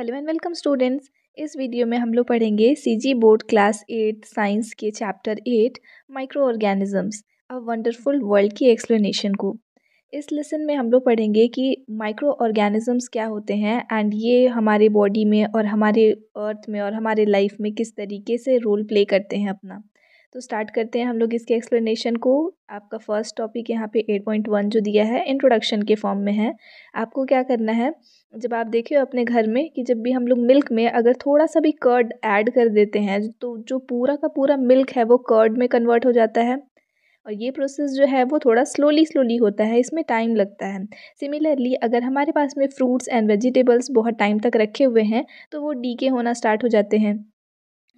Hello and welcome students. इस video में हम लोग पढ़ेंगे सीजी बोर्ड क्लास 8 साइंस के chapter 8 micro organisms a wonderful world की एक्सप्लेनेशन को। इस लेसन में हम लोग पढ़ेंगे कि माइक्रो ऑर्गेनिजम्स क्या होते हैं एंड ये हमारे बॉडी में और हमारे अर्थ में और हमारे लाइफ में किस तरीके से रोल प्ले करते हैं अपना। तो स्टार्ट करते हैं हम लोग इसके एक्सप्लेनेशन को। आपका फर्स्ट टॉपिक यहाँ पे 8.1 जो दिया है इंट्रोडक्शन के फॉर्म में है। आपको क्या करना है, जब आप देखे हो अपने घर में कि जब भी हम लोग मिल्क में अगर थोड़ा सा भी कर्ड ऐड कर देते हैं तो जो पूरा का पूरा मिल्क है वो कर्ड में कन्वर्ट हो जाता है। और ये प्रोसेस जो है वो थोड़ा स्लोली स्लोली होता है, इसमें टाइम लगता है। सिमिलरली अगर हमारे पास में फ्रूट्स एंड वेजिटेबल्स बहुत टाइम तक रखे हुए हैं तो वो डीके होना स्टार्ट हो जाते हैं।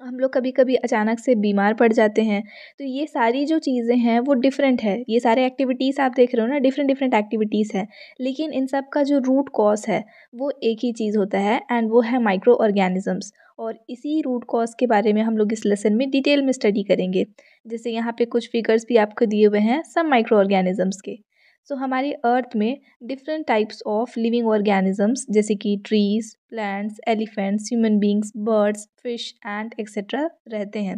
हम लोग कभी कभी अचानक से बीमार पड़ जाते हैं। तो ये सारी जो चीज़ें हैं वो डिफरेंट है, ये सारे एक्टिविटीज़ आप देख रहे हो ना, डिफरेंट डिफरेंट एक्टिविटीज़ है। लेकिन इन सब का जो रूट कॉज है वो एक ही चीज़ होता है एंड वो है माइक्रो ऑर्गेनिजम्स। और इसी रूट कॉज के बारे में हम लोग इस लेसन में डिटेल में स्टडी करेंगे। जैसे यहाँ पे कुछ फिगर्स भी आपको दिए हुए हैं सब माइक्रो ऑर्गेनिजम्स के। सो हमारी अर्थ में different types of living organisms जैसे कि trees, plants, elephants, human beings, birds, fish and etcetera रहते हैं।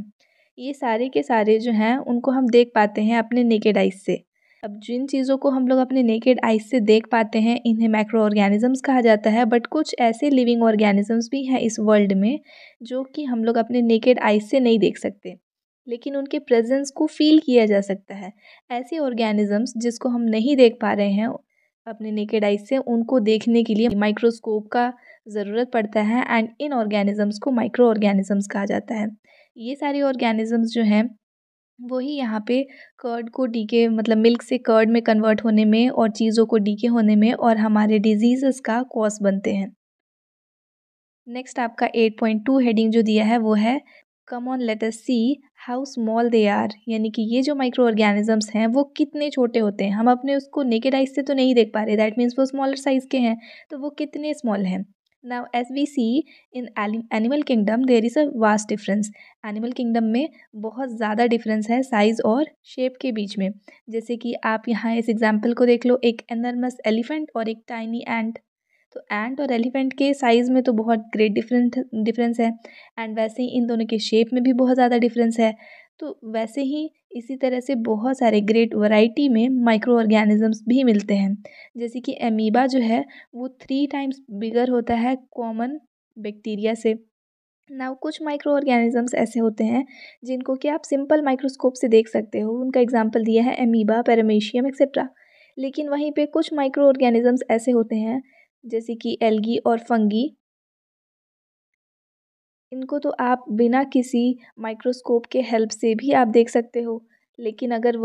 ये सारे के सारे जो हैं उनको हम देख पाते हैं अपने नेकेड आइज से। अब जिन चीज़ों को हम लोग अपने नेकेड आइज से देख पाते हैं इन्हें माइक्रो ऑर्गेनिजम्स कहा जाता है। बट कुछ ऐसे लिविंग ऑर्गेनिजम्स भी हैं इस वर्ल्ड में जो कि हम लोग अपने नेकेड आइज से नहीं देख सकते, लेकिन उनके प्रेजेंस को फील किया जा सकता है। ऐसे ऑर्गेनिजम्स जिसको हम नहीं देख पा रहे हैं अपने नेकेड आइज से, उनको देखने के लिए माइक्रोस्कोप का ज़रूरत पड़ता है एंड इन ऑर्गेनिजम्स को माइक्रो ऑर्गेनिजम्स कहा जाता है। ये सारे ऑर्गेनिजम्स जो हैं वही यहाँ पे कर्ड को डीके मतलब मिल्क से कर्ड में कन्वर्ट होने में और चीज़ों को डीके होने में और हमारे डिजीज़ का कॉज बनते हैं। नेक्स्ट आपका 8.2 हेडिंग जो दिया है वो है come on let us see how small they are, यानी कि ये जो माइक्रो ऑर्गेनिजम्स हैं वो कितने छोटे होते हैं। हम अपने उसको नेकेड आइज से तो नहीं देख पा रहे, दैट मीन्स वो स्मॉलर साइज के हैं, तो वो कितने स्मॉल हैं। Now as we see in animal kingdom there is a vast difference. Animal kingdom में बहुत ज़्यादा डिफरेंस है साइज़ और शेप के बीच में। जैसे कि आप यहाँ इस एग्जाम्पल को देख लो, एक एनर्मस एलिफेंट और एक टाइनी एंट। तो एंट और एलिफेंट के साइज़ में तो बहुत ग्रेट डिफरेंस है एंड वैसे ही इन दोनों के शेप में भी बहुत ज़्यादा डिफरेंस है। तो वैसे ही इसी तरह से बहुत सारे ग्रेट वैरायटी में माइक्रो ऑर्गेनिजम्स भी मिलते हैं। जैसे कि एमीबा जो है वो 3 टाइम्स बिगर होता है कॉमन बैक्टीरिया से। नाउ कुछ माइक्रो ऑर्गेनिजम्स ऐसे होते हैं जिनको कि आप सिंपल माइक्रोस्कोप से देख सकते हो, उनका एग्जाम्पल दिया है एमीबा, पैरामीशियम एक्सेट्रा। लेकिन वहीं पे कुछ माइक्रो ऑर्गेनिजम्स ऐसे होते हैं जैसे कि एल्गी और फंगी, इनको तो आप बिना किसी माइक्रोस्कोप के हेल्प से भी आप देख सकते हो। लेकिन अगर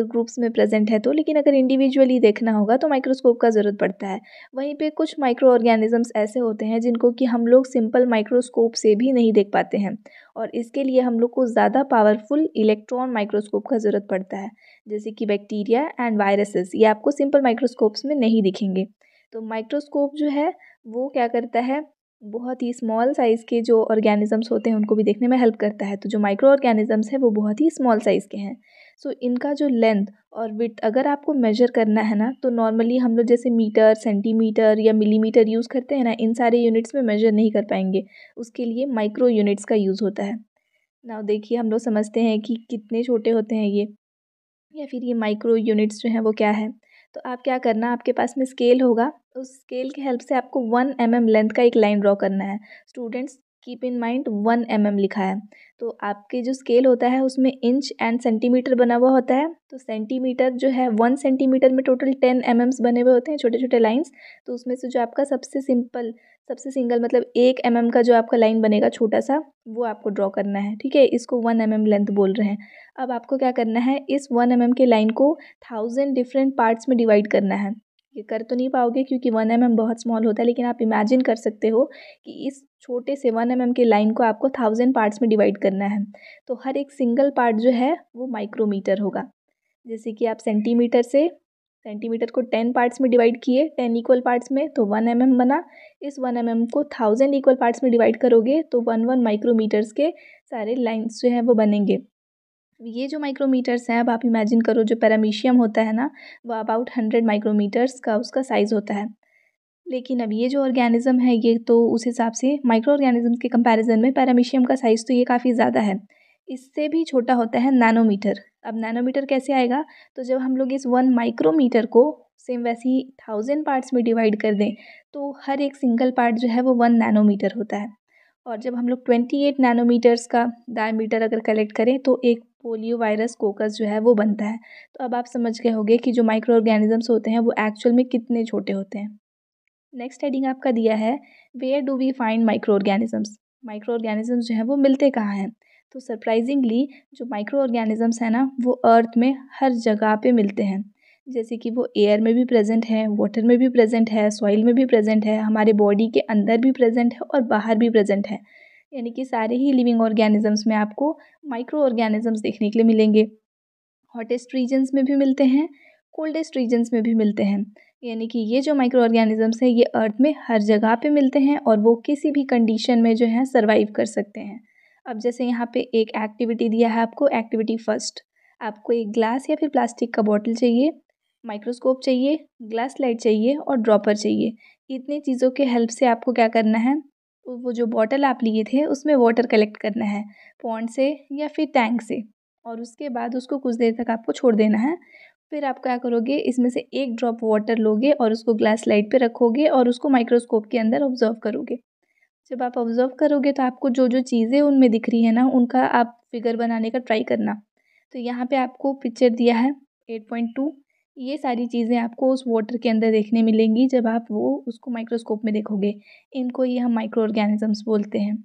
ग्रुप्स में प्रेजेंट है तो, लेकिन अगर इंडिविजुअली देखना होगा तो माइक्रोस्कोप का ज़रूरत पड़ता है। वहीं पे कुछ माइक्रो ऑर्गेनिजम्स ऐसे होते हैं जिनको कि हम लोग सिंपल माइक्रोस्कोप से भी नहीं देख पाते हैं, और इसके लिए हम लोग को ज़्यादा पावरफुल इलेक्ट्रॉन माइक्रोस्कोप का ज़रूरत पड़ता है। जैसे कि बैक्टीरिया एंड वायरसेस, ये आपको सिंपल माइक्रोस्कोप्स में नहीं दिखेंगे। तो माइक्रोस्कोप जो है वो क्या करता है, बहुत ही स्मॉल साइज़ के जो ऑर्गेनिजम्स होते हैं उनको भी देखने में हेल्प करता है। तो जो माइक्रो ऑर्गेनिजम्स है वो बहुत ही स्मॉल साइज़ के हैं। सो इनका जो लेंथ और विड्थ अगर आपको मेजर करना है ना, तो नॉर्मली हम लोग जैसे मीटर, सेंटीमीटर या मिलीमीटर यूज़ करते हैं ना, इन सारे यूनिट्स में मेजर नहीं कर पाएंगे। उसके लिए माइक्रो यूनिट्स का यूज़ होता है। नाउ देखिए, हम लोग समझते हैं कि कितने छोटे होते हैं ये, या फिर ये माइक्रो यूनिट्स जो हैं वो क्या है। तो आप क्या करना, आपके पास में स्केल होगा, उस स्केल की हेल्प से आपको 1 mm लेंथ का एक लाइन ड्रॉ करना है। Students keep in mind 1 mm लिखा है। तो आपके जो स्केल होता है उसमें इंच एंड सेंटीमीटर बना हुआ होता है। तो सेंटीमीटर जो है 1 सेंटीमीटर में टोटल 10 mm बने हुए होते हैं, छोटे छोटे लाइन्स। तो उसमें से जो आपका सबसे सिंगल मतलब 1 mm का जो आपका लाइन बनेगा छोटा सा, वो आपको ड्रॉ करना है। ठीक है, इसको 1 mm लेंथ बोल रहे हैं। अब आपको क्या करना है, इस 1 mm के लाइन को 1000 डिफरेंट पार्ट्स में डिवाइड करना है। ये कर तो नहीं पाओगे क्योंकि 1 mm बहुत स्मॉल होता है, लेकिन आप इमेजिन कर सकते हो कि इस छोटे से 1 mm के लाइन को आपको 1000 पार्ट्स में डिवाइड करना है। तो हर एक सिंगल पार्ट जो है वो माइक्रोमीटर होगा। जैसे कि आप सेंटीमीटर को 10 पार्ट्स में डिवाइड किए, 10 इक्वल पार्ट्स में, तो 1 mm बना। इस 1 mm को 1000 इक्वल पार्ट्स में डिवाइड करोगे तो 1 माइक्रोमीटर्स के सारे लाइन्स जो हैं वो बनेंगे। ये जो माइक्रोमीटर्स हैं, अब आप इमेजिन करो जो पैरामीशियम होता है ना, वो अबाउट 100 माइक्रोमीटर्स का उसका साइज़ होता है। लेकिन अब ये जो ऑर्गेनिज्म है ये तो उस हिसाब से माइक्रो ऑर्गेनिजम्स के कंपैरिजन में पैरामीशियम का साइज़ तो ये काफ़ी ज़्यादा है। इससे भी छोटा होता है नैनोमीटर। अब नैनोमीटर कैसे आएगा, तो जब हम लोग इस 1 माइक्रोमीटर को सेम वैसे ही 1000 पार्ट्स में डिवाइड कर दें तो हर एक सिंगल पार्ट जो है वो 1 नैनोमीटर होता है। और जब हम लोग 28 नैनोमीटर्स का डायमीटर अगर कलेक्ट करें तो एक पोलियो वायरस कोकस जो है वो बनता है। तो अब आप समझ गए होंगे कि जो माइक्रो ऑर्गेनिजम्स होते हैं वो एक्चुअल में कितने छोटे होते हैं। नेक्स्ट हेडिंग आपका दिया है where do we find microorganisms. Microorganisms जो हैं वो मिलते कहाँ हैं। तो सरप्राइजिंगली जो माइक्रो ऑर्गेनिजम्स हैं ना वो अर्थ में हर जगह पे मिलते हैं। जैसे कि वो एयर में भी प्रेजेंट है, वाटर में भी प्रेजेंट है, सॉइल में भी प्रेजेंट है, हमारे बॉडी के अंदर भी प्रेजेंट है और बाहर भी प्रेजेंट है। यानी कि सारे ही लिविंग ऑर्गेनिजम्स में आपको माइक्रो ऑर्गेनिजम्स देखने के लिए मिलेंगे। हॉटेस्ट रीजन्स में भी मिलते हैं, कोल्डेस्ट रीजन्स में भी मिलते हैं। यानी कि ये जो माइक्रो ऑर्गेनिजम्स हैं ये अर्थ में हर जगह पे मिलते हैं और वो किसी भी कंडीशन में जो है सर्वाइव कर सकते हैं। अब जैसे यहाँ पे एक एक्टिविटी दिया है आपको, एक्टिविटी फर्स्ट। आपको एक ग्लास या फिर प्लास्टिक का बॉटल चाहिए, माइक्रोस्कोप चाहिए, ग्लास लाइट चाहिए और ड्रॉपर चाहिए। इतनी चीज़ों के हेल्प से आपको क्या करना है, वो जो बॉटल आप लिए थे उसमें वाटर कलेक्ट करना है, पॉन्ड से या फिर टैंक से। और उसके बाद उसको कुछ देर तक आपको छोड़ देना है। फिर आप क्या करोगे, इसमें से एक ड्रॉप वाटर लोगे और उसको ग्लास स्लाइड पे रखोगे और उसको माइक्रोस्कोप के अंदर ऑब्जर्व करोगे। जब आप ऑब्जर्व करोगे तो आपको जो जो चीज़ें उनमें दिख रही है ना उनका आप फिगर बनाने का ट्राई करना। तो यहाँ पे आपको पिक्चर दिया है 8.2। ये सारी चीज़ें आपको उस वाटर के अंदर देखने मिलेंगी जब आप वो उसको माइक्रोस्कोप में देखोगे। इनको ये हम माइक्रो ऑर्गेनिजम्स बोलते हैं।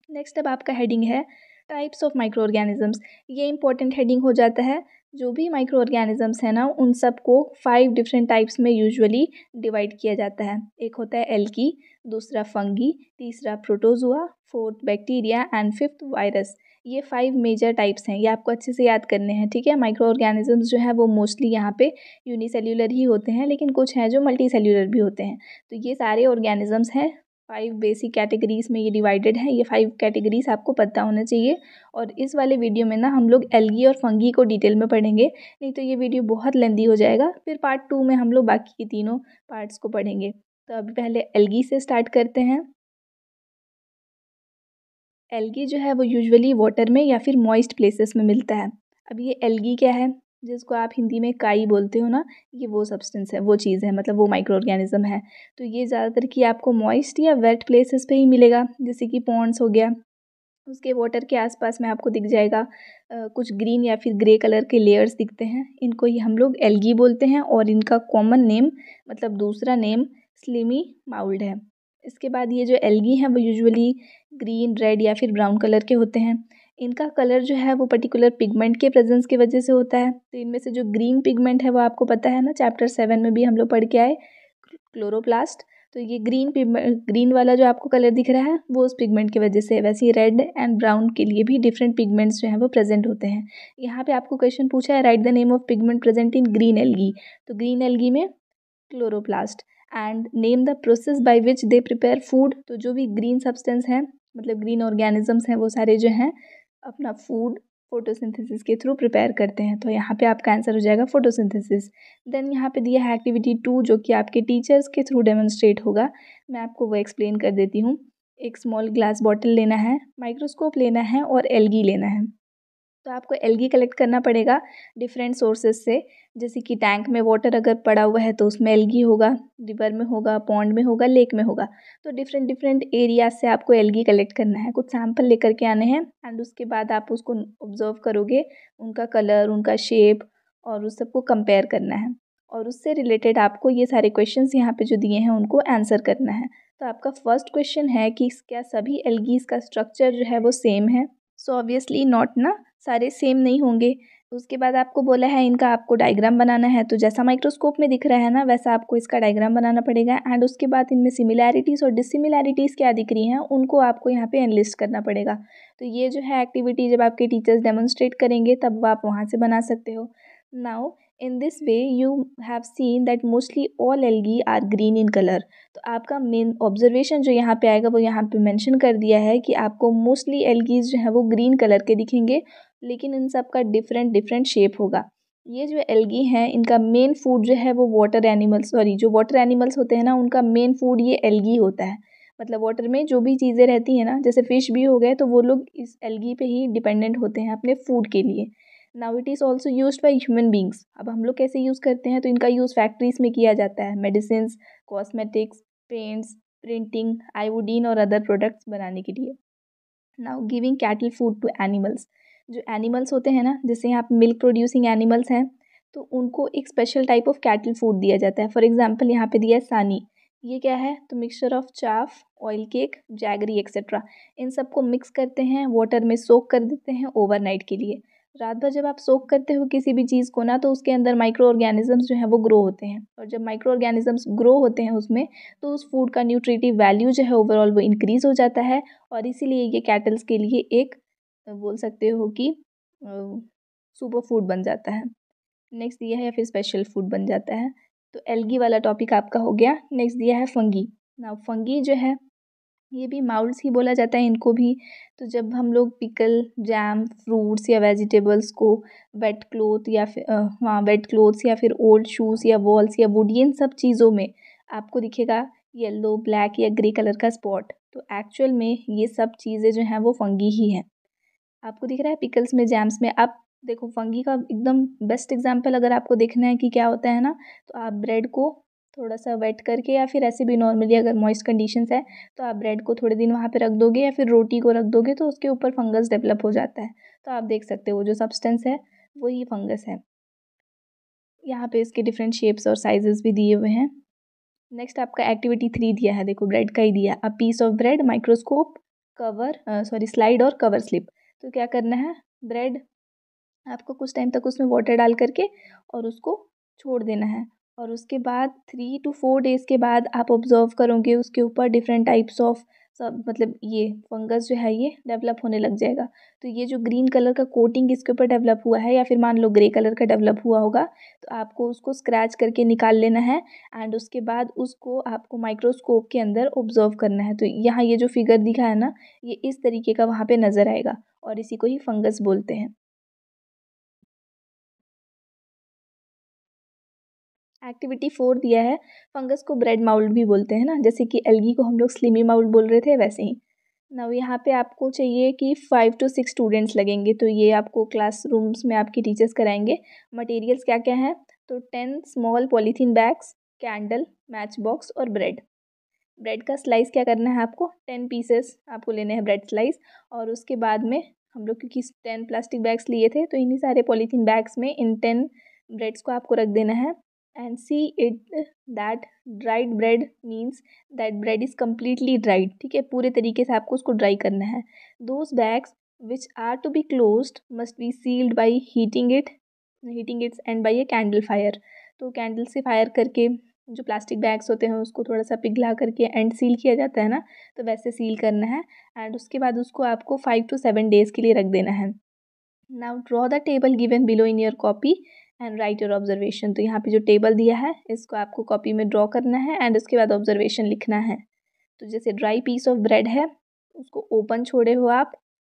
नेक्स्ट अब आपका हेडिंग है टाइप्स ऑफ माइक्रो ऑर्गेनिजम्स। ये इंपॉर्टेंट हेडिंग हो जाता है। जो भी माइक्रो ऑर्गेनिजम्स है ना उन सबको 5 डिफरेंट टाइप्स में यूजुअली डिवाइड किया जाता है। एक होता है एल्गी, दूसरा फंगी, तीसरा protozoa, fourth bacteria and fifth virus. ये 5 मेजर टाइप्स हैं, ये आपको अच्छे से याद करने हैं, ठीक है। माइक्रो ऑर्गेनिजम्स जो है वो मोस्टली यहाँ पे यूनिसेल्यूलर ही होते हैं, लेकिन कुछ हैं जो मल्टी सेल्यूलर भी होते हैं। तो ये सारे ऑर्गेनिजम्स हैं, 5 बेसिक कैटेगरीज में ये डिवाइडेड है। ये 5 कैटेगरीज आपको पता होना चाहिए। और इस वाले वीडियो में ना हम लोग एल्गी और फंगी को डिटेल में पढ़ेंगे, नहीं तो ये वीडियो बहुत लेंदी हो जाएगा। फिर पार्ट 2 में हम लोग बाकी के तीनों पार्ट्स को पढ़ेंगे। तो अभी पहले एल्गी से स्टार्ट करते हैं। एल्गी जो है वो यूजुअली वाटर में या फिर मॉइस्ट प्लेसेस में मिलता है। अब ये एल्गी क्या है, जिसको आप हिंदी में काई बोलते हो ना, ये वो सब्सटेंस है, वो चीज़ है, मतलब वो माइक्रो ऑर्गेनिज्म है। तो ये ज़्यादातर कि आपको मॉइस्ट या वेट प्लेसेस पे ही मिलेगा, जैसे कि पॉन्ड्स हो गया, उसके वाटर के आसपास में आपको दिख जाएगा कुछ ग्रीन या फिर ग्रे कलर के लेयर्स दिखते हैं। इनको ही हम लोग एल्गी बोलते हैं और इनका कॉमन नेम मतलब दूसरा नेम स्लिमी माउल्ड है। इसके बाद ये जो एल्गी हैं वो यूजुअली ग्रीन, रेड या फिर ब्राउन कलर के होते हैं। इनका कलर जो है वो पर्टिकुलर पिगमेंट के प्रेजेंस की वजह से होता है। तो इनमें से जो ग्रीन पिगमेंट है वो आपको पता है ना, चैप्टर 7 में भी हम लोग पढ़ के आए, क्लोरोप्लास्ट। तो ये ग्रीन वाला जो आपको कलर दिख रहा है वो उस पिगमेंट की वजह से है। वैसे ही रेड एंड ब्राउन के लिए भी डिफरेंट पिगमेंट्स जो हैं वो प्रेजेंट होते हैं। यहाँ पे आपको क्वेश्चन पूछा है right the name of pigment present in green algae. तो ग्रीन एल्गी में chloroplast. And name the process by which they prepare food. तो जो भी ग्रीन सब्सटेंस हैं मतलब ग्रीन ऑर्गेनिजम्स हैं वो सारे जो हैं अपना फूड फोटोसिंथेसिस के थ्रू प्रिपेयर करते हैं। तो यहाँ पे आपका आंसर हो जाएगा फोटोसिंथेसिस। देन यहाँ पे दिया है एक्टिविटी 2 जो कि आपके टीचर्स के थ्रू डेमोन्स्ट्रेट होगा। मैं आपको वो एक्सप्लेन कर देती हूँ। एक स्मॉल ग्लास बॉटल लेना है, माइक्रोस्कोप लेना है और एल्गी लेना है। तो आपको एल्गी कलेक्ट करना पड़ेगा डिफरेंट सोर्सेज से। जैसे कि टैंक में वाटर अगर पड़ा हुआ है तो उसमें एल्गी होगा, रिवर में होगा, पॉन्ड में होगा, लेक में होगा। तो डिफरेंट डिफरेंट एरियाज से आपको एल्गी कलेक्ट करना है, कुछ सैंपल लेकर के आने हैं एंड उसके बाद आप उसको ऑब्जर्व करोगे, उनका कलर, उनका शेप और उस सबको कंपेयर करना है। और उससे रिलेटेड आपको ये सारे क्वेश्चंस यहाँ पे जो दिए हैं उनको आंसर करना है। तो आपका फर्स्ट क्वेश्चन है कि क्या सभी एल्गीज का स्ट्रक्चर जो है वो सेम है। सो ऑब्वियसली नॉट ना, सारे सेम नहीं होंगे। उसके बाद आपको बोला है इनका आपको डायग्राम बनाना है। तो जैसा माइक्रोस्कोप में दिख रहा है ना वैसा आपको इसका डायग्राम बनाना पड़ेगा एंड उसके बाद इनमें सिमिलैरिटीज़ और डिसिमिलैरिटीज़ क्या दिख रही हैं उनको आपको यहाँ पे एनलिस्ट करना पड़ेगा। तो ये जो है एक्टिविटी जब आपके टीचर्स डेमोन्स्ट्रेट करेंगे तब आप वहाँ से बना सकते हो। Now in this way you have seen that mostly all algae are green in colour. तो आपका मेन ऑब्जर्वेशन जो यहाँ पे आएगा वो यहाँ पे मेंशन कर दिया है कि आपको मोस्टली एल्गीज जो है वो ग्रीन कलर के दिखेंगे, लेकिन इन सब का डिफरेंट डिफरेंट शेप होगा। ये जो एल्गी हैं इनका मेन फूड जो है वो जो वाटर एनिमल्स होते हैं ना, उनका मेन फूड ये एल्गी होता है। मतलब वाटर में जो भी चीज़ें रहती हैं ना, जैसे फिश भी हो गए, तो वो लोग इस एल्गी पे ही डिपेंडेंट होते हैं अपने फूड के लिए। Now it is also used by human beings. अब हम लोग कैसे यूज़ करते हैं, तो इनका यूज़ फैक्ट्रीज में किया जाता है, medicine, cosmetics, paints, printing, iodine और अदर प्रोडक्ट्स बनाने के लिए। Now giving cattle food to animals. जो एनिमल्स होते हैं ना, जैसे यहाँ पे मिल्क प्रोड्यूसिंग एनिमल्स हैं, तो उनको एक special type of cattle food दिया जाता है। फॉर एग्जांपल यहाँ पे दिया है सानी। ये क्या है, तो mixture of chaff, oil cake, jaggery etcetera. इन सबको मिक्स करते हैं, वाटर में सोक कर देते हैं ओवरनाइट के लिए। रात भर जब आप सोक करते हो किसी भी चीज़ को ना, तो उसके अंदर माइक्रो ऑर्गेनिजम्स जो हैं वो ग्रो होते हैं, और जब माइक्रो ऑर्गेनिजम्स ग्रो होते हैं उसमें, तो उस फूड का न्यूट्रिटिव वैल्यू जो है ओवरऑल वो इंक्रीज हो जाता है, और इसीलिए ये कैटल्स के लिए एक बोल सकते हो कि सुपर फूड बन जाता है। नेक्स्ट दिया है, या फिर स्पेशल फूड बन जाता है। तो एल्गी वाला टॉपिक आपका हो गया। नेक्स्ट दिया है फंगी। नाउ फंगी जो है, ये भी माउल्स ही बोला जाता है इनको भी। तो जब हम लोग पिकल, जैम, फ्रूट्स या वेजिटेबल्स को वेट क्लोथ्स या फिर ओल्ड शूज़ या वॉल्स या वुड, इन सब चीज़ों में आपको दिखेगा येलो, ब्लैक या ग्रे कलर का स्पॉट। तो एक्चुअल में ये सब चीज़ें जो हैं वो फंगी ही हैं। आपको दिख रहा है पिकल्स में, जैम्स में। आप देखो फंगी का एकदम बेस्ट एग्जांपल अगर आपको देखना है कि क्या होता है ना, तो आप ब्रेड को थोड़ा सा वेट करके, या फिर ऐसे भी नॉर्मली अगर मॉइस्ट कंडीशंस है, तो आप ब्रेड को थोड़े दिन वहाँ पे रख दोगे, या फिर रोटी को रख दोगे, तो उसके ऊपर फंगस डेवलप हो जाता है। तो आप देख सकते हो वो जो सब्सटेंस है वही फंगस है। यहाँ पे इसके डिफरेंट शेप्स और साइजेस भी दिए हुए हैं। नेक्स्ट आपका एक्टिविटी 3 दिया है, देखो ब्रेड का ही दिया, a piece of bread, microscope, slide और कवर स्लिप। तो क्या करना है, ब्रेड आपको कुछ टाइम तक उसमें वाटर डाल करके और उसको छोड़ देना है, और उसके बाद 3 to 4 डेज़ के बाद आप ऑब्जर्व करोगे उसके ऊपर डिफरेंट टाइप्स ऑफ सब, मतलब ये फंगस जो है ये डेवलप होने लग जाएगा। तो ये जो ग्रीन कलर का कोटिंग इसके ऊपर डेवलप हुआ है, या फिर मान लो ग्रे कलर का डेवलप हुआ होगा, तो आपको उसको स्क्रैच करके निकाल लेना है, एंड उसके बाद उसको आपको माइक्रोस्कोप के अंदर ऑब्जर्व करना है। तो यहाँ ये जो फिगर दिखा है ना, ये इस तरीके का वहाँ पे नज़र आएगा, और इसी को ही फंगस बोलते हैं। एक्टिविटी 4 दिया है, फंगस को ब्रेड माउल्ड भी बोलते हैं ना, जैसे कि एल्गी को हम लोग स्लिमी माउल्ड बोल रहे थे, वैसे ही। नाउ यहाँ पे आपको चाहिए कि 5 to 6 स्टूडेंट्स लगेंगे, तो ये आपको क्लासरूम्स में आपके टीचर्स कराएंगे। मटेरियल्स क्या क्या हैं, तो 10 small polythene bags, candle, match box और ब्रेड। ब्रेड का स्लाइस क्या करना है आपको, 10 पीसेस आपको लेने हैं ब्रेड स्लाइस, और उसके बाद में हम लोग क्योंकि 10 प्लास्टिक बैग्स लिए थे, तो इन्हीं सारे पॉलीथीन बैग्स में इन 10 ब्रेड्स को आपको रख देना है। And see it that dried bread means that bread is completely dried, ठीक है, पूरे तरीके से आपको उसको ड्राई करना है। Those bags which are to be closed must be sealed by heating its end by a candle fire. तो कैंडल से फायर करके जो प्लास्टिक बैग्स होते हैं उसको थोड़ा सा पिघला करके एंड सील किया जाता है ना, तो वैसे सील करना है, एंड उसके बाद उसको आपको 5 to 7 डेज़ के लिए रख देना है। Now draw the table given below in your copy and right your observation. तो यहाँ पे जो टेबल दिया है इसको आपको कॉपी में ड्रॉ करना है, एंड उसके बाद ऑब्जर्वेशन लिखना है। तो जैसे ड्राई पीस ऑफ ब्रेड है, उसको ओपन छोड़े हो आप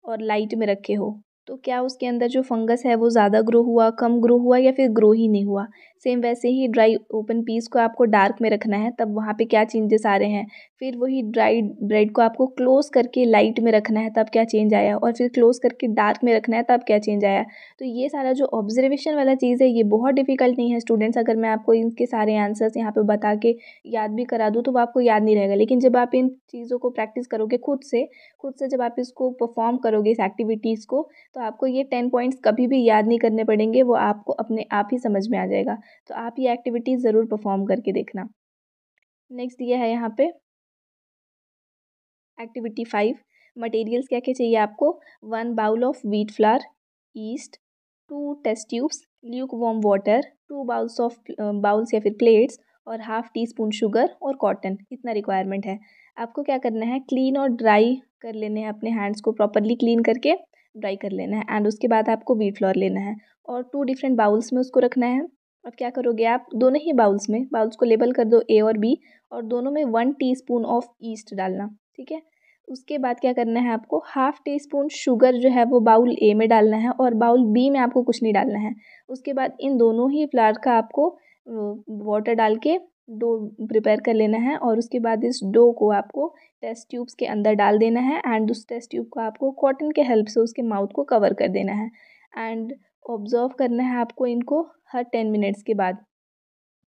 और लाइट में रखे हो, तो क्या उसके अंदर जो फंगस है वो ज़्यादा ग्रो हुआ, कम ग्रो हुआ, या फिर ग्रो ही नहीं हुआ। सेम वैसे ही ड्राई ओपन पीस को आपको डार्क में रखना है, तब वहाँ पे क्या चेंजेस आ रहे हैं। फिर वही ड्राइड ब्रेड को आपको क्लोज करके लाइट में रखना है, तब क्या चेंज आया, और फिर क्लोज करके डार्क में रखना है, तब क्या चेंज आया। तो ये सारा जो ऑब्जर्वेशन वाला चीज़ है ये बहुत डिफिकल्ट नहीं है स्टूडेंट्स। अगर मैं आपको इनके सारे आंसर्स यहाँ पे बता के याद भी करा दूँ तो वो आपको याद नहीं रहेगा, लेकिन जब आप इन चीज़ों को प्रैक्टिस करोगे खुद से जब आप इसको परफॉर्म करोगे इस एक्टिविटीज़ को, तो आपको ये 10 पॉइंट्स कभी भी याद नहीं करने पड़ेंगे, वो आपको अपने आप ही समझ में आ जाएगा। तो आप ये एक्टिविटीज़ ज़रूर परफॉर्म करके देखना। नेक्स्ट दिया है यहाँ पे एक्टिविटी 5। मटेरियल्स क्या क्या चाहिए आपको, 1 bowl of wheat flour, yeast, 2 test tubes, lukewarm water, 2 bowls या फिर प्लेट्स, और ½ टीस्पून शुगर और कॉटन, इतना रिक्वायरमेंट है। आपको क्या करना है, क्लीन और ड्राई कर लेने हैं अपने हैंड्स को, प्रॉपरली क्लीन करके ड्राई कर लेना है, एंड उसके बाद आपको व्हीट फ्लोर लेना है और 2 डिफरेंट बाउल्स में उसको रखना है। अब क्या करोगे आप, दोनों ही बाउल्स को लेबल कर दो A और B, और दोनों में 1 टीस्पून ऑफ ईस्ट डालना, ठीक है। उसके बाद क्या करना है आपको, हाफ टी स्पून शुगर जो है वो बाउल ए में डालना है और बाउल बी में आपको कुछ नहीं डालना है। उसके बाद इन दोनों ही फ्लावर का आपको वाटर डाल के डो प्रिपेयर कर लेना है और उसके बाद इस डो को आपको टेस्ट ट्यूब्स के अंदर डाल देना है एंड उस टेस्ट ट्यूब को आपको कॉटन के हेल्प से उसके माउथ को कवर कर देना है एंड ऑब्जर्व करना है आपको इनको हर 10 मिनट्स के बाद,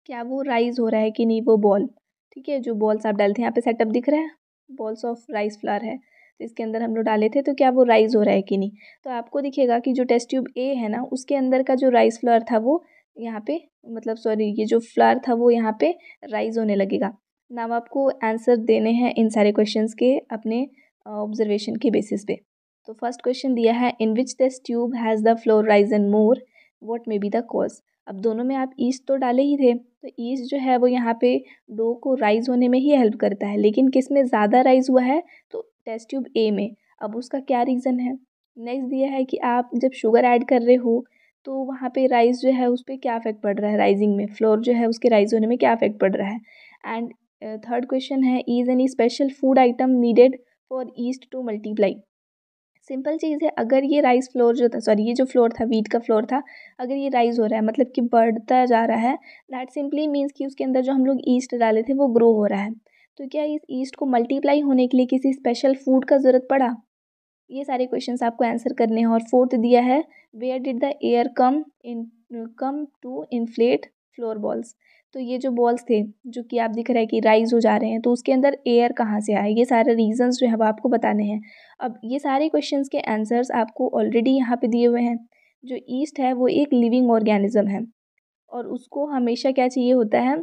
क्या वो राइज़ हो रहा है कि नहीं वो बॉल। ठीक है, जो बॉल्स आप डालते हैं यहाँ पे सेटअप दिख रहा है, बॉल्स ऑफ राइस फ्लावर है, तो इसके अंदर हम लोग डाले थे तो क्या वो राइज़ हो रहा है कि नहीं। तो आपको दिखेगा कि जो टेस्ट ट्यूब ए है ना उसके अंदर का जो राइस फ्लावर था वो यहाँ पे, मतलब सॉरी ये जो फ्लावर था वो यहाँ पे राइज़ होने लगेगा। नाउ आपको आंसर देने हैं इन सारे क्वेश्चंस के अपने ऑब्जर्वेशन के बेसिस पे। तो फर्स्ट क्वेश्चन दिया है, in which test tube has the flour risen more, what may be the cause. अब दोनों में आप ईस्ट तो डाले ही थे, तो ईस्ट जो है वो यहाँ पे डो को राइज होने में ही हेल्प करता है, लेकिन किस में ज़्यादा राइज हुआ है, तो टेस्ट ट्यूब ए में। अब उसका क्या रीज़न है। नेक्स्ट दिया है कि आप जब शुगर ऐड कर रहे हो तो वहाँ पे राइस जो है उस पर क्या इफेक्ट पड़ रहा है, राइजिंग में फ्लोर जो है उसके राइज होने में क्या इफेक्ट पड़ रहा है। एंड थर्ड क्वेश्चन है, is any special food item needed for yeast to multiply. Simple चीज़ है, अगर ये राइस फ्लोर जो था, सॉरी ये जो फ्लोर था वीट का फ्लोर था, अगर ये राइज हो रहा है मतलब कि बढ़ता जा रहा है, दैट सिंपली मीन्स कि उसके अंदर जो हम लोग ईस्ट डाले थे वो ग्रो हो रहा है। तो क्या इस ईस्ट को मल्टीप्लाई होने के लिए किसी स्पेशल फूड का ज़रूरत पड़ा। ये सारे क्वेश्चंस आपको आंसर करने हैं। और फोर्थ दिया है, where did the air come to inflate flour balls. तो ये जो बॉल्स थे जो कि आप दिख रहा है कि राइज हो जा रहे हैं, तो उसके अंदर एयर कहाँ से आए, ये सारे रीजंस जो है वो आपको बताने हैं। अब ये सारे क्वेश्चंस के आंसर्स आपको ऑलरेडी यहाँ पे दिए हुए हैं। जो ईस्ट है वो एक लिविंग ऑर्गेनिज्म है और उसको हमेशा क्या चाहिए होता है,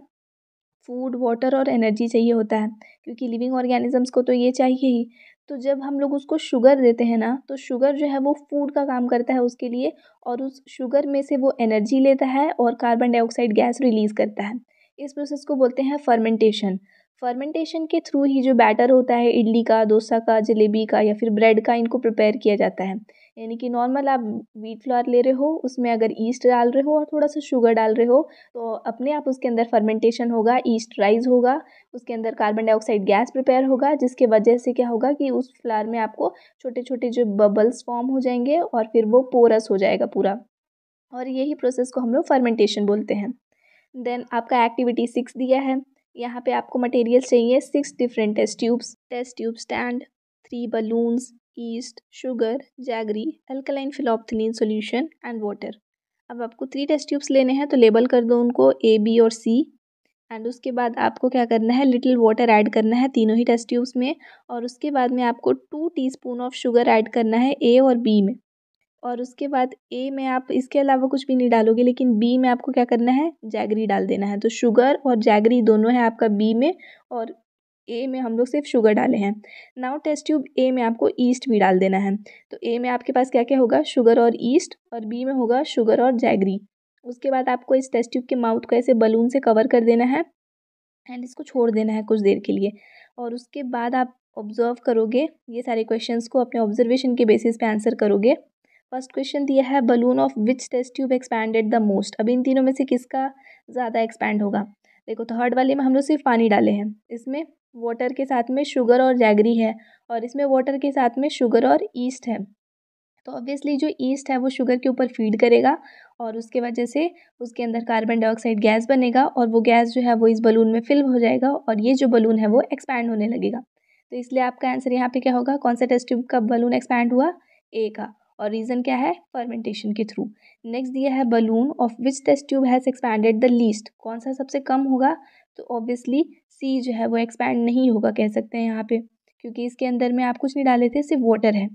फूड वाटर और एनर्जी चाहिए होता है, क्योंकि लिविंग ऑर्गेनिजम्स को तो ये चाहिए ही। तो जब हम लोग उसको शुगर देते हैं ना, तो शुगर जो है वो फूड का काम करता है उसके लिए, और उस शुगर में से वो एनर्जी लेता है और कार्बन डाइऑक्साइड गैस रिलीज़ करता है। इस प्रोसेस को बोलते हैं फर्मेंटेशन। फर्मेंटेशन के थ्रू ही जो बैटर होता है इडली का, डोसा का, जलेबी का या फिर ब्रेड का, इनको प्रिपेयर किया जाता है। यानी कि नॉर्मल आप व्हीट फ्लावर ले रहे हो, उसमें अगर ईस्ट डाल रहे हो और थोड़ा सा शुगर डाल रहे हो, तो अपने आप उसके अंदर फर्मेंटेशन होगा, ईस्ट राइज होगा, उसके अंदर कार्बन डाइऑक्साइड गैस प्रिपेयर होगा, जिसके वजह से क्या होगा कि उस फ्लावर में आपको छोटे छोटे जो बबल्स फॉर्म हो जाएंगे और फिर वो पोरस हो जाएगा पूरा, और यही प्रोसेस को हम लोग फर्मेंटेशन बोलते हैं। देन आपका एक्टिविटी 6 दिया है, यहाँ पे आपको मटेरियल्स चाहिए 6 different test tube stand, 3 balloons, yeast, sugar, jaggery, alkaline phenolphthalein solution and water. अब आपको 3 टेस्ट ट्यूब्स लेने हैं तो लेबल कर दो उनको ए, बी और सी। एंड उसके बाद आपको क्या करना है, लिटिल वाटर ऐड करना है तीनों ही टेस्ट ट्यूब्स में, और उसके बाद में आपको 2 टीस्पून ऑफ शुगर ऐड करना है ए और बी में। और उसके बाद ए में आप इसके अलावा कुछ भी नहीं डालोगे, लेकिन बी में आपको क्या करना है, जैगरी डाल देना है। तो शुगर और जैगरी दोनों है आपका बी में, और ए में हम लोग सिर्फ शुगर डाले हैं। नाउ टेस्ट ट्यूब ए में आपको ईस्ट भी डाल देना है। तो ए में आपके पास क्या क्या होगा, शुगर और ईस्ट, और बी में होगा शुगर और जैगरी। उसके बाद आपको इस टेस्ट ट्यूब के माउथ को ऐसे बलून से कवर कर देना है एंड इसको छोड़ देना है कुछ देर के लिए। और उसके बाद आप ऑब्जर्व करोगे ये सारे क्वेश्चंस को, अपने ऑब्जर्वेशन के बेसिस पे आंसर करोगे। फर्स्ट क्वेश्चन दिया है, balloon of which test tube expanded the most. अब इन तीनों में से किसका ज़्यादा एक्सपैंड होगा। देखो थर्ड वाले में हम लोग सिर्फ पानी डाले हैं, इसमें वाटर के साथ में शुगर और जैगरी है, और इसमें वाटर के साथ में शुगर और ईस्ट है। तो ऑब्वियसली जो ईस्ट है वो शुगर के ऊपर फीड करेगा और उसके वजह से उसके अंदर कार्बन डाइऑक्साइड गैस बनेगा, और वो गैस जो है वो इस बलून में फिल हो जाएगा और ये जो बलून है वो एक्सपैंड होने लगेगा। तो इसलिए आपका आंसर यहाँ पे क्या होगा, कौन सा टेस्ट ट्यूब का बलून एक्सपैंड हुआ, ए का। और रीज़न क्या है, फर्मेंटेशन के थ्रू। नेक्स्ट दिया है, balloon of which test tube has expanded the least. कौन सा सबसे कम होगा, तो ऑब्वियसली सी जो है वो एक्सपैंड नहीं होगा कह सकते हैं यहाँ पे, क्योंकि इसके अंदर में आप कुछ नहीं डाले थे, सिर्फ वाटर है।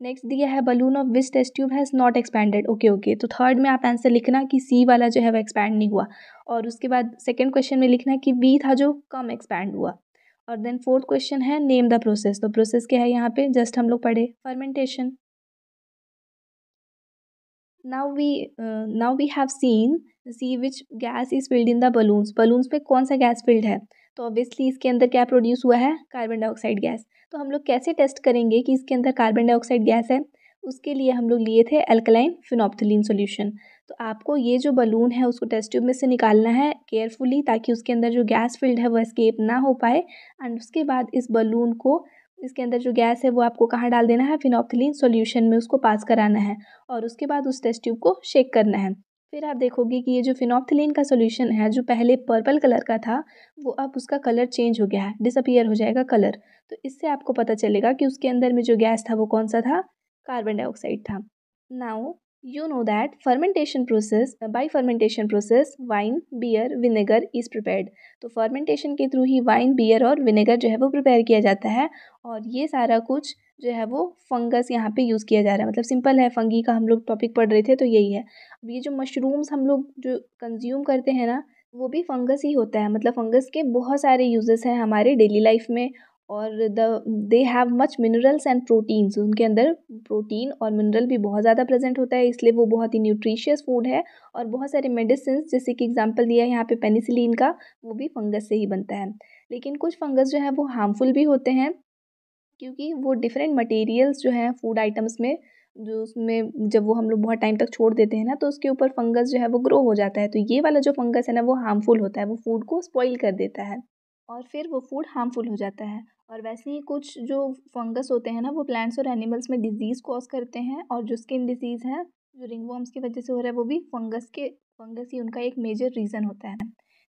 नेक्स्ट दिया है, balloon of which test tube has not expanded. Okay, तो थर्ड में आप आंसर लिखना कि सी वाला जो है वो एक्सपैंड नहीं हुआ, और उसके बाद सेकंड क्वेश्चन में लिखना कि बी था जो कम एक्सपैंड हुआ। और देन फोर्थ क्वेश्चन है, नेम द प्रोसेस। तो प्रोसेस क्या है यहाँ पे, जस्ट हम लोग पढ़े, fermentation. Now we have seen, see which gas is filled in the balloons. Balloons पे कौन सा गैस फिल्ड है, तो ऑब्वियसली इसके अंदर क्या प्रोड्यूस हुआ है, कार्बन डाइऑक्साइड गैस। तो हम लोग कैसे टेस्ट करेंगे कि इसके अंदर कार्बन डाइऑक्साइड गैस है, उसके लिए हम लोग लिए थे अल्कलाइन फिनोल्फ्थालीन सॉल्यूशन। तो आपको ये जो बलून है उसको टेस्ट ट्यूब में से निकालना है केयरफुली, ताकि उसके अंदर जो गैस फिल्ड है वो एस्केप ना हो पाए। एंड उसके बाद इस बलून को इसके अंदर जो गैस है वो आपको कहाँ डाल देना है, फिनोप्थिलीन सॉल्यूशन में उसको पास कराना है और उसके बाद उस टेस्ट ट्यूब को शेक करना है। फिर आप देखोगे कि ये जो फिनोप्थिलीन का सॉल्यूशन है जो पहले पर्पल कलर का था वो अब उसका कलर चेंज हो गया है, डिसअपियर हो जाएगा कलर। तो इससे आपको पता चलेगा कि उसके अंदर में जो गैस था वो कौन सा था, कार्बन डाइऑक्साइड था। Now you know that by fermentation process wine, beer, vinegar is prepared। तो फर्मेंटेशन के थ्रू ही वाइन, बियर और विनेगर जो है वो प्रिपेयर किया जाता है और ये सारा कुछ जो है वो फंगस यहाँ पे यूज़ किया जा रहा है। मतलब सिंपल है, फंगी का हम लोग टॉपिक पढ़ रहे थे तो यही है। अब ये जो मशरूम्स हम लोग जो कंज्यूम करते हैं ना वो भी फंगस ही होता है। मतलब फंगस के बहुत सारे यूजेस हैं हमारे डेली लाइफ में और they have much minerals and proteins. उनके अंदर प्रोटीन और मिनरल भी बहुत ज़्यादा प्रेजेंट होता है, इसलिए वो बहुत ही न्यूट्रिशियस फूड है। और बहुत सारे मेडिसिन जैसे कि एग्जांपल दिया है यहाँ पे पेनिसिलिन का, वो भी फंगस से ही बनता है। लेकिन कुछ फंगस जो है वो हार्मफुल भी होते हैं क्योंकि वो डिफरेंट मटेरियल्स जो हैं फूड आइटम्स में, जो उसमें जब वो हम लोग बहुत टाइम तक छोड़ देते हैं ना तो उसके ऊपर फंगस जो है वो ग्रो हो जाता है। तो ये वाला जो फंगस है ना वो हार्मफुल होता है, वो फूड को स्पॉइल कर देता है और फिर वो फूड हार्मफुल हो जाता है। और वैसे ही कुछ जो फंगस होते हैं ना वो प्लांट्स और एनिमल्स में डिजीज़ कॉज करते हैं और जो स्किन डिजीज़ है जो रिंगवर्म्स की वजह से हो रहा है वो भी फंगस ही उनका एक मेजर रीज़न होता है।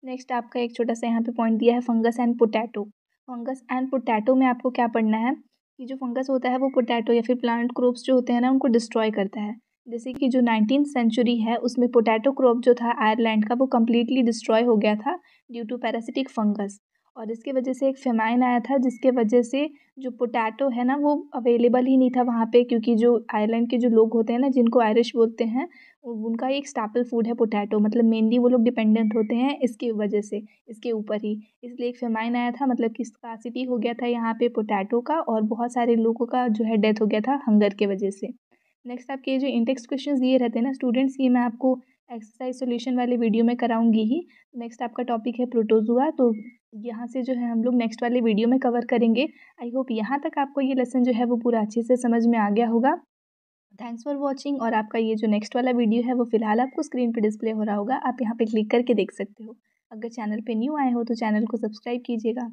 नेक्स्ट आपका एक छोटा सा यहाँ पे पॉइंट दिया है, fungus and potato. Fungus and potato में आपको क्या पढ़ना है कि जो फंगस होता है वो पोटैटो या फिर प्लांट क्रॉप्स जो होते हैं ना उनको डिस्ट्रॉय करता है। जैसे कि जो 19th सेंचुरी है उसमें पोटैटो क्रॉप जो था आयरलैंड का वो कम्प्लीटली डिस्ट्रॉय हो गया था ड्यू टू पैरासिटिक फंगस। और इसकी वजह से एक फेमाइन आया था जिसके वजह से जो पोटैटो है ना वो अवेलेबल ही नहीं था वहाँ पे, क्योंकि जो आयरलैंड के जो लोग होते हैं ना जिनको आयरिश बोलते हैं उनका एक स्टैपल फूड है पोटैटो। मतलब मेनली वो लोग डिपेंडेंट होते हैं इसकी वजह से, इसके ऊपर ही। इसलिए एक फेमाइन आया था, मतलब कि स्कार्सिटी हो गया था यहाँ पे पोटैटो का और बहुत सारे लोगों का जो है डेथ हो गया था हंगर के वजह से। नेक्स्ट आपके ये जो इंडेक्स क्वेश्चंस दिए रहते हैं ना स्टूडेंट्स, ये मैं आपको एक्सरसाइज सॉल्यूशन वाले वीडियो में कराऊंगी ही। नेक्स्ट आपका टॉपिक है प्रोटोजुआ, तो यहाँ से जो है हम लोग नेक्स्ट वाले वीडियो में कवर करेंगे। आई होप यहाँ तक आपको ये लेसन जो है वो पूरा अच्छे से समझ में आ गया होगा। Thanks for watching. और आपका ये जो नेक्स्ट वाला वीडियो है वो फिलहाल आपको स्क्रीन पे डिस्प्ले हो रहा होगा, आप यहाँ पे क्लिक करके देख सकते हो। अगर चैनल पे न्यू आए हो तो चैनल को सब्सक्राइब कीजिएगा।